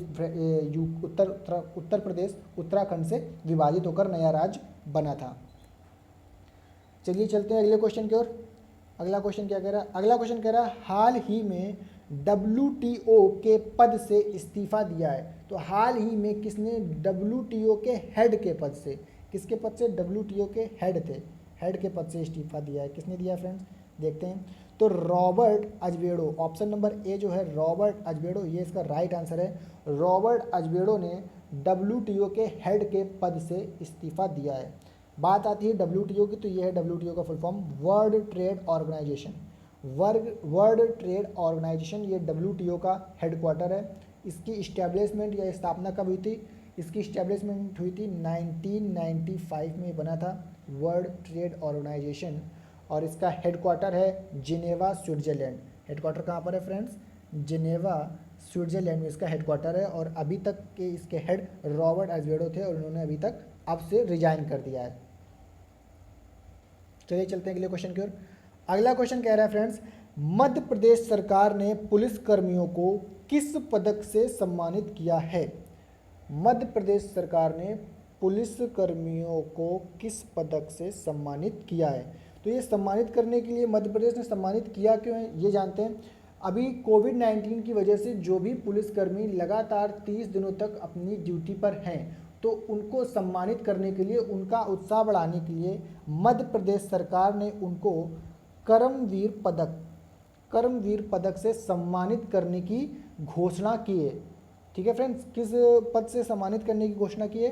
उत्तर प्रदेश उत्तराखंड से विभाजित होकर नया राज्य बना था। चलिए चलते हैं अगले क्वेश्चन की ओर। अगला क्वेश्चन क्या कह रहा है, अगला क्वेश्चन कह रहा है हाल ही में WTO के पद से इस्तीफा दिया है। तो हाल ही में किसने WTO के हेड के पद से, किसके पद से, WTO के हेड थे, हेड के पद से इस्तीफा दिया है। किसने दिया फ्रेंड्स, देखते हैं। तो रॉबर्ट अजबेडो, ऑप्शन नंबर ए जो है रॉबर्ट अजबेडो, ये इसका राइट आंसर है। रॉबर्ट अजबेडो ने WTO के हेड के पद से इस्तीफा दिया है। बात आती है WTO की, तो ये है WTO का full form world trade organisation. World trade organisation ये WTO का हेडक्वार्टर है। इसकी इस्टेब्लिशमेंट या स्थापना कब हुई थी, इसकी इस्टेब्लिशमेंट हुई थी 1995 में बना था वर्ल्ड ट्रेड ऑर्गेनाइजेशन। और इसका हेडक्वार्टर है जिनेवा स्विट्जरलैंड। हेडक्वार्टर कहाँ पर है फ्रेंड्स, जिनेवा स्विट्जरलैंड में इसका हेडक्वार्टर है। और अभी तक के इसके हेड रॉबर्ट अजबेडो थे और उन्होंने अभी तक अब से रिजाइन कर दिया है। चलिए चलते हैं अगले क्वेश्चन की ओर। अगला क्वेश्चन कह रहा है फ्रेंड्स, मध्य प्रदेश सरकार ने पुलिस कर्मियों को किस पदक से सम्मानित किया है। मध्य प्रदेश सरकार ने पुलिस कर्मियों को किस पदक से सम्मानित किया है। तो ये सम्मानित करने के लिए मध्य प्रदेश ने सम्मानित किया क्यों है ये जानते हैं। अभी कोविड-19 की वजह से जो भी पुलिसकर्मी लगातार 30 दिनों तक अपनी ड्यूटी पर हैं, तो उनको सम्मानित करने के लिए, उनका उत्साह बढ़ाने के लिए मध्य प्रदेश सरकार ने उनको कर्मवीर पदक से सम्मानित करने की घोषणा की है। ठीक है फ्रेंड्स, किस पद से सम्मानित करने की घोषणा की है,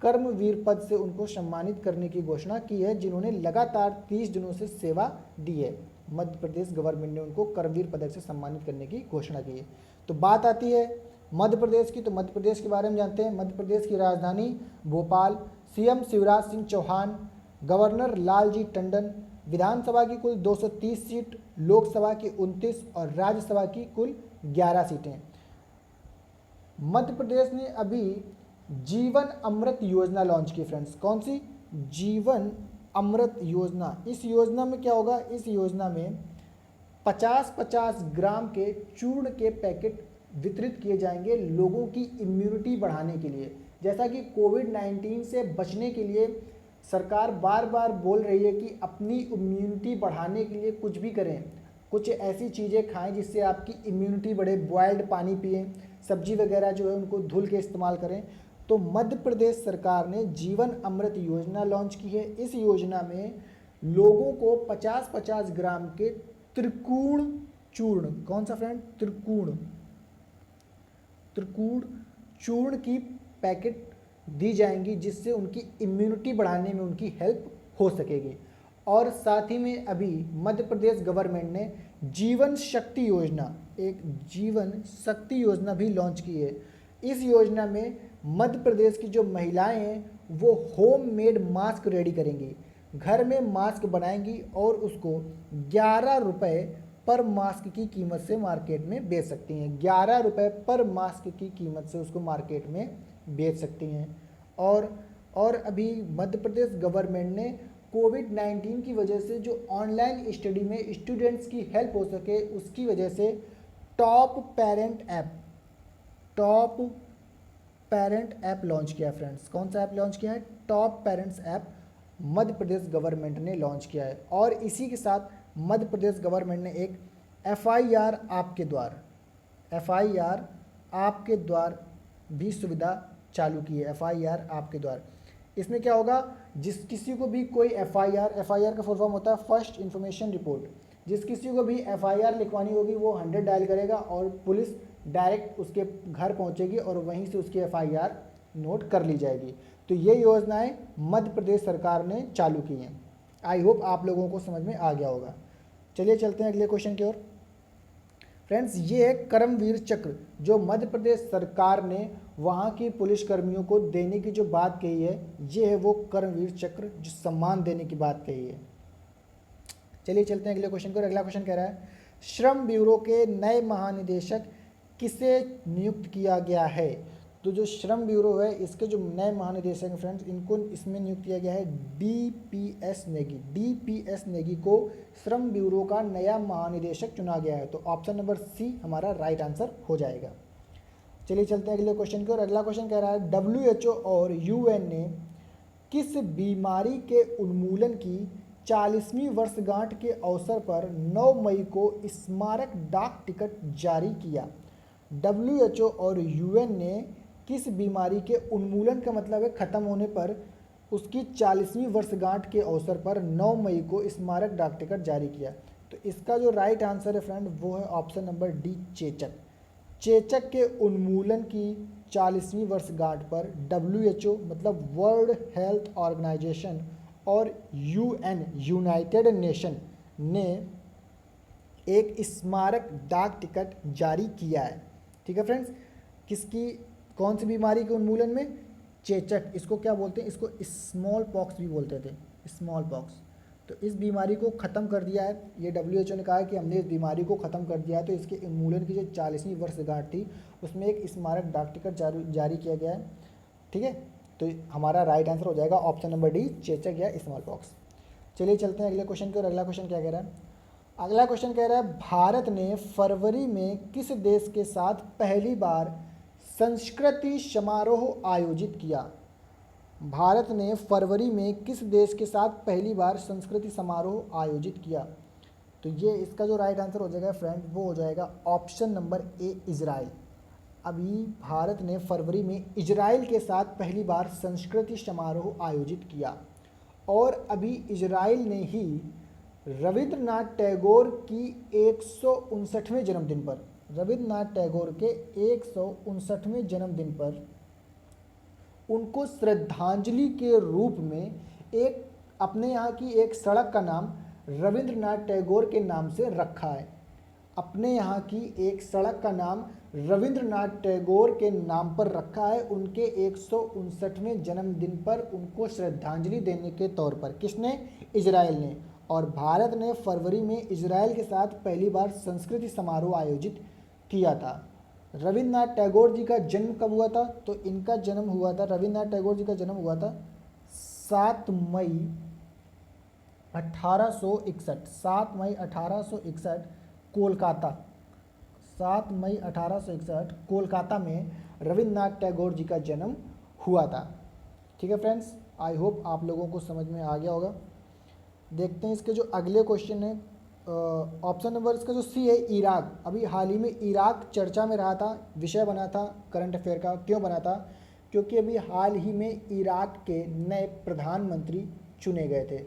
कर्मवीर पद से उनको सम्मानित करने की घोषणा की है, जिन्होंने लगातार 30 दिनों से सेवा दी है। मध्य प्रदेश गवर्नमेंट ने उनको कर्मवीर पदक से सम्मानित करने की घोषणा की है। तो बात आती है मध्य प्रदेश की, तो मध्य प्रदेश के बारे में जानते हैं। मध्य प्रदेश की राजधानी भोपाल, सीएम शिवराज सिंह चौहान, गवर्नर लालजी टंडन, विधानसभा की कुल 230 सीट, लोकसभा की 29 और राज्यसभा की कुल 11 सीटें। मध्य प्रदेश ने अभी जीवन अमृत योजना लॉन्च की फ्रेंड्स। कौन सी, जीवन अमृत योजना। इस योजना में क्या होगा, इस योजना में 50-50 ग्राम के चूर्ण के पैकेट वितरित किए जाएंगे लोगों की इम्यूनिटी बढ़ाने के लिए। जैसा कि कोविड-19 से बचने के लिए सरकार बार बार बोल रही है कि अपनी इम्यूनिटी बढ़ाने के लिए कुछ भी करें, कुछ ऐसी चीज़ें खाएं जिससे आपकी इम्यूनिटी बढ़े, बॉयल्ड पानी पिएं, सब्जी वगैरह जो है उनको धुल के इस्तेमाल करें। तो मध्य प्रदेश सरकार ने जीवन अमृत योजना लॉन्च की है। इस योजना में लोगों को 50-50 ग्राम के त्रिकोण चूर्ण, कौन सा फ्रेंड, त्रिकोण चूर्ण की पैकेट दी जाएंगी, जिससे उनकी इम्यूनिटी बढ़ाने में उनकी हेल्प हो सकेगी। और साथ ही में अभी मध्य प्रदेश गवर्नमेंट ने जीवन शक्ति योजना, एक जीवन शक्ति योजना भी लॉन्च की है। इस योजना में मध्य प्रदेश की जो महिलाएं हैं वो होम मेड मास्क रेडी करेंगी। घर में मास्क बनाएंगी और उसको 11 रुपये पर मास्क की कीमत से मार्केट में बेच सकती हैं। 11 रुपये पर मास्क की कीमत से उसको मार्केट में बेच सकती हैं। और अभी मध्य प्रदेश गवर्नमेंट ने कोविड-19 की वजह से जो ऑनलाइन स्टडी में स्टूडेंट्स की हेल्प हो सके उसकी वजह से टॉप पेरेंट ऐप लॉन्च किया है फ्रेंड्स। कौन सा ऐप लॉन्च किया है? Top parents app Madhya Pradesh government ने लॉन्च किया है। और इसी के साथ मध्य प्रदेश गवर्नमेंट ने एक FIR आपके द्वार भी सुविधा चालू की है। FIR आपके द्वार, इसमें क्या होगा, जिस किसी को भी कोई FIR का फुल फॉर्म होता है फर्स्ट इन्फॉर्मेशन रिपोर्ट, जिस किसी को भी FIR लिखवानी होगी वो 100 डायल करेगा और पुलिस डायरेक्ट उसके घर पहुंचेगी और वहीं से उसकी FIR नोट कर ली जाएगी। तो ये योजनाएं मध्य प्रदेश सरकार ने चालू की हैं। आई होप आप लोगों को समझ में आ गया होगा। चलिए चलते हैं अगले क्वेश्चन की ओर। फ्रेंड्स, ये है कर्मवीर चक्र जो मध्य प्रदेश सरकार ने वहाँ की पुलिस कर्मियों को देने की जो बात कही है, ये है वो कर्मवीर चक्र जो सम्मान देने की बात कही है। चलिए चलते हैं अगले क्वेश्चन को। अगला क्वेश्चन कह रहा है, श्रम ब्यूरो के नए महानिदेशक किसे नियुक्त किया गया है? तो जो श्रम ब्यूरो है इसके जो नए महानिदेशक हैं फ्रेंड्स, इनको इसमें नियुक्त किया गया है DPS नेगी को श्रम ब्यूरो का नया महानिदेशक चुना गया है। तो ऑप्शन नंबर C हमारा राइट आंसर हो जाएगा। चलिए चलते हैं अगले क्वेश्चन की ओर। अगला क्वेश्चन कह रहा है, WHO और UN ने किस बीमारी के उन्मूलन की 40वीं वर्षगांठ के अवसर पर 9 मई को स्मारक डाक टिकट जारी किया? WHO और UN ने किस बीमारी के उन्मूलन का मतलब है खत्म होने पर उसकी 40वीं वर्षगांठ के अवसर पर 9 मई को स्मारक डाक टिकट जारी किया? तो इसका जो राइट आंसर है फ्रेंड वो है ऑप्शन नंबर D, चेचक के उन्मूलन की 40वीं वर्षगांठ पर WHO मतलब वर्ल्ड हेल्थ ऑर्गेनाइजेशन और UN यूनाइटेड नेशन ने एक स्मारक डाक टिकट जारी किया है। ठीक है फ्रेंड्स, किसकी, कौन सी बीमारी के उन्मूलन में? चेचक, इसको क्या बोलते हैं, इसको स्मॉल पॉक्स भी बोलते थे, स्मॉल पॉक्स। तो इस बीमारी को ख़त्म कर दिया है, ये WHO ने कहा है कि हमने इस बीमारी को ख़त्म कर दिया है। तो इसके उन्मूलन की जो 40वीं वर्षगांठ थी उसमें एक स्मारक डाक टिकट जारी किया गया है। ठीक है, तो हमारा राइट आंसर हो जाएगा ऑप्शन नंबर D, चेचक या स्मॉल पॉक्स। चलिए चलते हैं अगले क्वेश्चन की और। अगला क्वेश्चन क्या कह रहा है? अगला क्वेश्चन कह रहा है, भारत ने फरवरी में किस देश के साथ पहली बार संस्कृति समारोह आयोजित किया? भारत ने फरवरी में किस देश के साथ पहली बार संस्कृति समारोह आयोजित किया? तो ये इसका जो राइट आंसर हो जाएगा फ्रेंड वो हो जाएगा ऑप्शन नंबर A, इजराइल। अभी भारत ने फरवरी में इजराइल के साथ पहली बार संस्कृति समारोह आयोजित किया और अभी इजराइल ने ही रविंद्रनाथ टैगोर की 159वें जन्मदिन पर, रविंद्रनाथ टैगोर के 159वें जन्मदिन पर उनको श्रद्धांजलि के रूप में एक अपने यहाँ की एक सड़क का नाम रविंद्रनाथ टैगोर के नाम से रखा है। अपने यहाँ की एक सड़क का नाम रविंद्रनाथ टैगोर के नाम पर रखा है उनके 159वें जन्मदिन पर उनको श्रद्धांजलि देने के तौर पर। किसने? इजराइल ने। और भारत ने फरवरी में इजराइल के साथ पहली बार संस्कृति समारोह आयोजित किया था। रविंद्रनाथ टैगोर जी का जन्म कब हुआ था? तो इनका जन्म हुआ था, रविंद्रनाथ टैगोर जी का जन्म हुआ था 7 मई 1861, 7 मई 1861 कोलकाता, 7 मई 1861 कोलकाता में रविंद्रनाथ टैगोर जी का जन्म हुआ था। ठीक है फ्रेंड्स, आई होप आप लोगों को समझ में आ गया होगा। देखते हैं इसके जो अगले क्वेश्चन है, ऑप्शन नंबर इसका जो C है, इराक। अभी हाल ही में इराक चर्चा में रहा था, विषय बना था करंट अफेयर का। क्यों बना था? क्योंकि अभी हाल ही में इराक के नए प्रधानमंत्री चुने गए थे।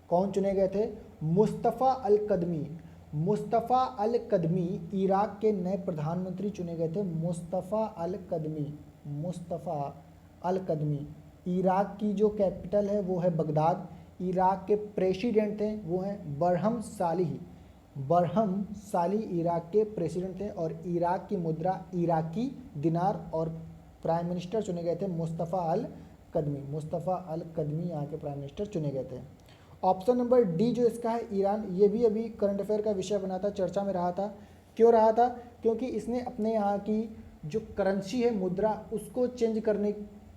कौन चुने गए थे? मुस्तफ़ा अल कदमी। मुस्तफ़ा अल कदमी इराक के नए प्रधानमंत्री चुने गए थे। मुस्तफ़ा अल कदमी, मुस्तफ़ा अल कदमी। इराक की जो कैपिटल है वो है बगदाद। इराक के प्रेसिडेंट थे वो हैं बरहम सालिह। बरहम सालिह इराक के प्रेसिडेंट थे और इराक की मुद्रा इराकी दिनार और प्राइम मिनिस्टर चुने गए थे मुस्तफ़ा अल कदमी। मुस्तफ़ा अल कदमी यहाँ के प्राइम मिनिस्टर चुने गए थे। ऑप्शन नंबर डी जो इसका है ईरान, ये भी अभी करंट अफेयर का विषय बना था, चर्चा में रहा था। क्यों रहा था? क्योंकि इसने अपने यहाँ की जो करेंसी है, मुद्रा, उसको चेंज करने,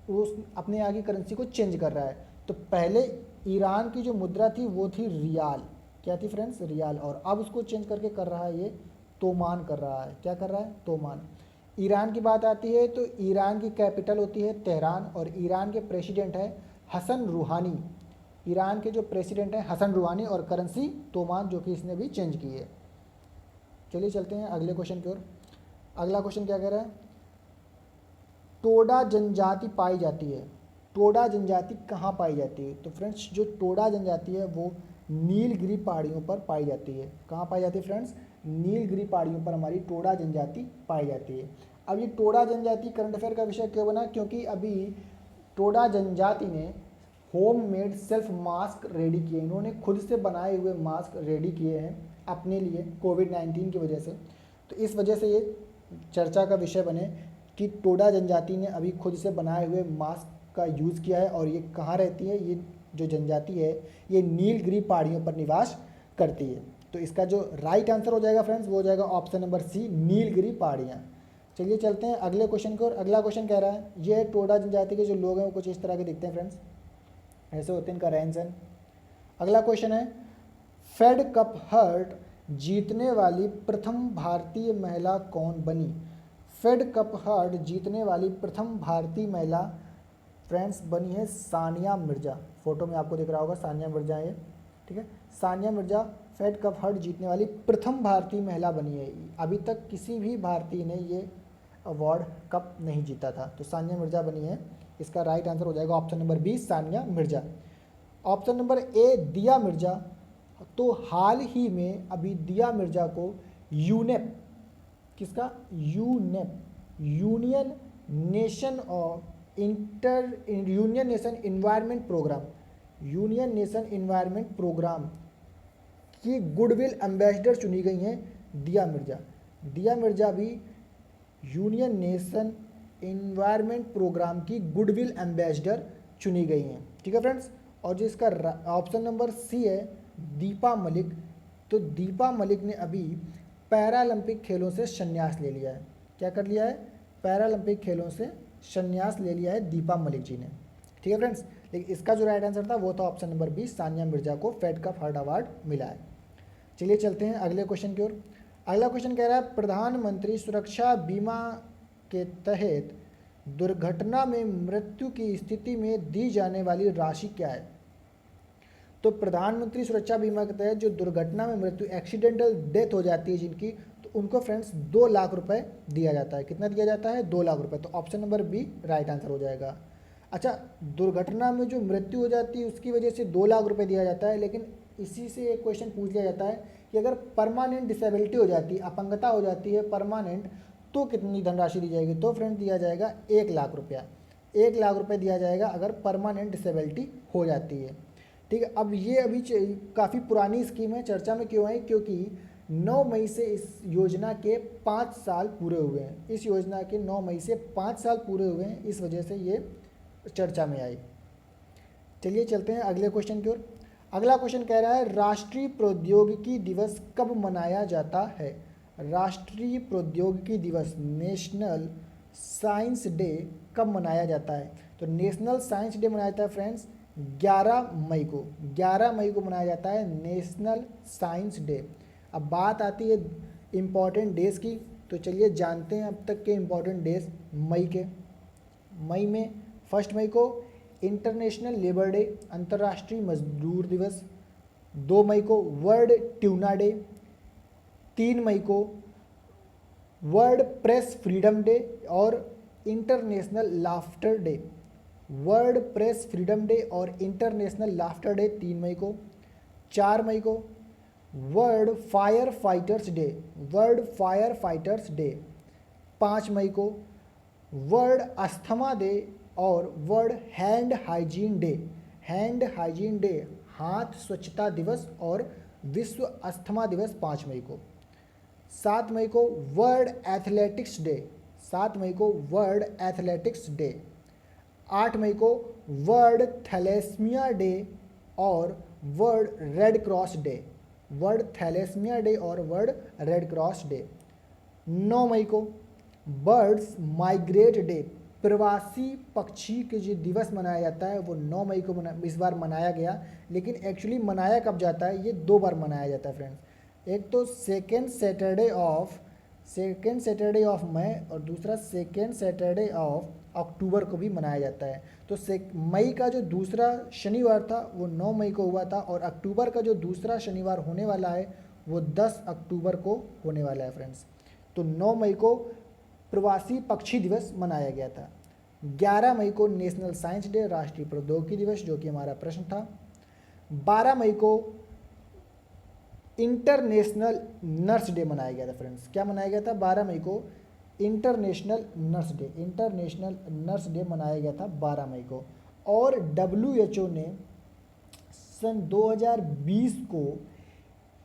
वो अपने यहाँ की करेंसी को चेंज कर रहा है। तो पहले ईरान की जो मुद्रा थी वो थी रियाल, क्या थी फ्रेंड्स? रियाल। और अब उसको चेंज करके कर रहा है ये तोमान कर रहा है। क्या कर रहा है? तोमान। ईरान की बात आती है तो ईरान की कैपिटल होती है तेहरान, और ईरान के प्रेसिडेंट है हसन रूहानी। ईरान के जो प्रेसिडेंट हैं हसन रूहानी, और करेंसी तोमान, जो कि इसने भी चेंज की है। चलिए चलते हैं अगले क्वेश्चन की ओर। अगला क्वेश्चन क्या कह रहा है? टोडा जनजाति पाई जाती है। टोडा जनजाति कहाँ पाई जाती है? तो फ्रेंड्स जो टोडा जनजाति है वो नीलगिरी पहाड़ियों पर पाई जाती है। कहाँ पाई जाती है फ्रेंड्स? नीलगिरी पहाड़ियों पर हमारी टोडा जनजाति पाई जाती है। अब ये टोडा जनजाति करंट अफेयर का विषय क्यों बना? क्योंकि अभी टोडा जनजाति ने home made self mask ready किए। इन्होंने खुद से बनाए हुए मास्क रेडी किए हैं अपने लिए कोविड-19 की वजह से। तो इस वजह से ये चर्चा का विषय बने कि टोडा जनजाति ने अभी खुद से बनाए हुए मास्क का यूज़ किया है। और ये कहाँ रहती है? ये जो जनजाति है ये नीलगिरी पहाड़ियों पर निवास करती है। तो इसका जो राइट आंसर हो जाएगा फ्रेंड्स वो हो जाएगा ऑप्शन नंबर सी, नीलगिरी पहाड़ियाँ। चलिए चलते हैं अगले क्वेश्चन को। और अगला क्वेश्चन कह रहा है, ये टोडा जनजाति के जो लोग हैं वो कुछ इस तरह के दिखते हैं फ्रेंड्स, ऐसे होते हैं इनका रहन सहन। अगला क्वेश्चन है, फेड कप हर्ट जीतने वाली प्रथम भारतीय महिला कौन बनी? फेड कप हर्ट जीतने वाली प्रथम भारतीय महिला फ्रेंड्स बनी है सानिया मिर्जा। फोटो में आपको दिख रहा होगा सानिया मिर्जा है, ठीक है। Sania Mirza Fed Cup heart जीतने वाली प्रथम भारतीय महिला बनी है। अभी तक किसी भी भारतीय ने ये अवार्ड कप नहीं जीता था, तो सानिया मिर्जा बनी है। इसका राइट आंसर हो जाएगा option number B, Sania Mirza. Option number A, Dia Mirza. तो हाल ही में अभी दिया मिर्जा को यूनेप, किसका? UNEP, union nation of union nation environment programme, union nation environment programme की गुडविल एम्बेसडर चुनी गई हैं दिया मिर्जा। दिया मिर्जा भी यूनियन नेशन इन्वायरमेंट प्रोग्राम की गुडविल एम्बेसडर चुनी गई हैं, ठीक है फ्रेंड्स। और जो इसका ऑप्शन नंबर सी है, दीपा मलिक। तो दीपा मलिक ने अभी पैरालंपिक खेलों से संन्यास ले लिया है। क्या कर लिया है? पैरालंपिक खेलों से संन्यास ले लिया है दीपा मलिक जी ने, ठीक है फ्रेंड्स। लेकिन इसका जो राइट आंसर था वो था option number B, Sania Mirza को फेड कप हर्ट अवार्ड मिला है। चलिए चलते हैं अगले क्वेश्चन की ओर। अगला क्वेश्चन कह रहा है, प्रधानमंत्री सुरक्षा बीमा के तहत दुर्घटना में मृत्यु की स्थिति में दी जाने वाली राशि क्या है? तो प्रधानमंत्री सुरक्षा बीमा के तहत जो दुर्घटना में मृत्यु, एक्सीडेंटल डेथ हो जाती है जिनकी, तो उनको फ्रेंड्स 2 लाख रुपए दिया जाता है। कितना दिया जाता है? 2 लाख रुपए। तो option number B right answer हो जाएगा। अच्छा, दुर्घटना में जो मृत्यु हो जाती है उसकी वजह से 2 लाख रुपए दिया जाता है, लेकिन इसी से एक क्वेश्चन पूछ लिया जाता है कि अगर परमानेंट डिसेबिलिटी हो जाती है, अपंगता हो जाती है परमानेंट, तो कितनी धनराशि दी जाएगी? तो फ्रेंड्स दिया जाएगा 1 लाख रुपया। 1 लाख रुपये दिया जाएगा अगर परमानेंट डिसेबिलिटी हो जाती है, ठीक है। अब ये अभी काफ़ी पुरानी स्कीम है, चर्चा में क्यों है? क्योंकि 9 मई से इस योजना के 5 साल पूरे हुए हैं। इस योजना के 9 मई से 5 साल पूरे हुए हैं, इस वजह से ये चर्चा में आई। चलिए चलते हैं अगले क्वेश्चन की ओर। अगला क्वेश्चन कह रहा है, राष्ट्रीय प्रौद्योगिकी दिवस कब मनाया जाता है? राष्ट्रीय प्रौद्योगिकी दिवस, नेशनल साइंस डे, कब मनाया जाता है? तो नेशनल साइंस डे मनाया जाता है फ्रेंड्स 11 मई को। 11 मई को मनाया जाता है नेशनल साइंस डे। अब बात आती है इम्पॉर्टेंट डेज़ की, तो चलिए जानते हैं अब तक के इम्पॉर्टेंट डेज मई के। मई में 1 मई को इंटरनेशनल लेबर डे, अंतर्राष्ट्रीय मजदूर दिवस। 2 मई को वर्ल्ड ट्यूना डे। 3 मई को वर्ल्ड प्रेस फ्रीडम डे और international laughter day. World press freedom day और इंटरनेशनल लाफ्टर डे 3 मई को। 4 मई को world fire fighters day, world fire fighters day. 5 मई को वर्ल्ड अस्थमा डे और world hand hygiene day, hand hygiene day, हाथ स्वच्छता दिवस और विश्व अस्थमा दिवस 5 मई को। 7 मई को वर्ल्ड एथलेटिक्स डे, 7 मई को वर्ल्ड एथलेटिक्स डे। 8 मई को वर्ल्ड थैलेसीमिया डे और world red cross day, world thalassemia day और वर्ल्ड रेड क्रॉस डे। 9 मई को बर्ड्स माइग्रेट डे, प्रवासी पक्षी के जो दिवस मनाया जाता है वो 9 मई को इस बार मनाया गया, लेकिन एक्चुअली मनाया कब जाता है, ये 2 बार मनाया जाता है फ्रेंड्स। एक तो सेकेंड सैटरडे ऑफ मई और दूसरा सेकेंड सैटरडे ऑफ अक्टूबर को भी मनाया जाता है। तो मई का जो दूसरा शनिवार था वो 9 मई को हुआ था, और अक्टूबर का जो दूसरा शनिवार होने वाला है वो 10 अक्टूबर को होने वाला है फ्रेंड्स। तो 9 मई को प्रवासी पक्षी दिवस मनाया गया था। 11 मई को नेशनल साइंस डे, राष्ट्रीय प्रौद्योगिकी दिवस, जो कि हमारा प्रश्न था। 12 मई को इंटरनेशनल नर्स डे मनाया गया था फ्रेंड्स। क्या मनाया गया था? 12 मई को इंटरनेशनल नर्स डे मनाया गया था 12 मई को। और WHO ने सन 2020 को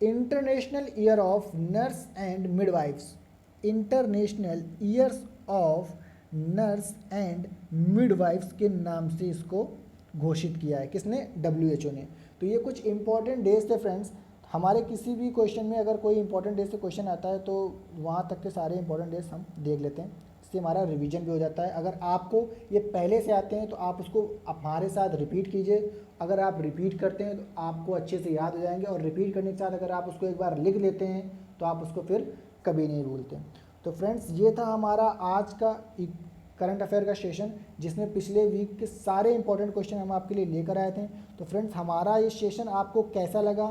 international year of nurse and midwives, international years of nurse and midwives के नाम से इसको घोषित किया है। किसने? WHO ने। तो ये कुछ इंपॉर्टेंट डेज थे फ्रेंड्स। हमारे किसी भी क्वेश्चन में अगर कोई इंपॉर्टेंट डेज से क्वेश्चन आता है तो वहाँ तक के सारे इंपॉर्टेंट डेज हम देख लेते हैं, इससे हमारा रिवीजन भी हो जाता है। अगर आपको ये पहले से आते हैं तो आप उसको हमारे साथ रिपीट कीजिए। अगर आप रिपीट करते हैं तो आपको अच्छे से याद हो जाएंगे, और रिपीट करने के साथ अगर आप उसको एक बार लिख लेते हैं तो आप उसको फिर कभी नहीं भूलते। तो फ्रेंड्स, ये था हमारा आज का करंट अफेयर का सेशन, जिसमें पिछले वीक के सारे इंपॉर्टेंट क्वेश्चन हम आपके लिए लेकर आए थे। तो फ्रेंड्स, हमारा ये सेशन आपको कैसा लगा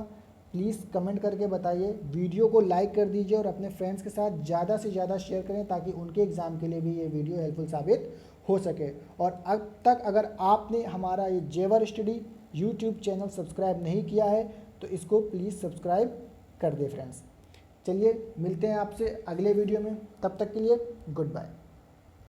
प्लीज़ कमेंट करके बताइए। वीडियो को लाइक कर दीजिए और अपने फ्रेंड्स के साथ ज़्यादा से ज़्यादा शेयर करें, ताकि उनके एग्ज़ाम के लिए भी ये वीडियो हेल्पफुल साबित हो सके। और अब तक अगर आपने हमारा ये जेवर स्टडी यूट्यूब चैनल सब्सक्राइब नहीं किया है तो इसको प्लीज़ सब्सक्राइब कर दे फ्रेंड्स। चलिए मिलते हैं आपसे अगले वीडियो में, तब तक के लिए गुड बाय।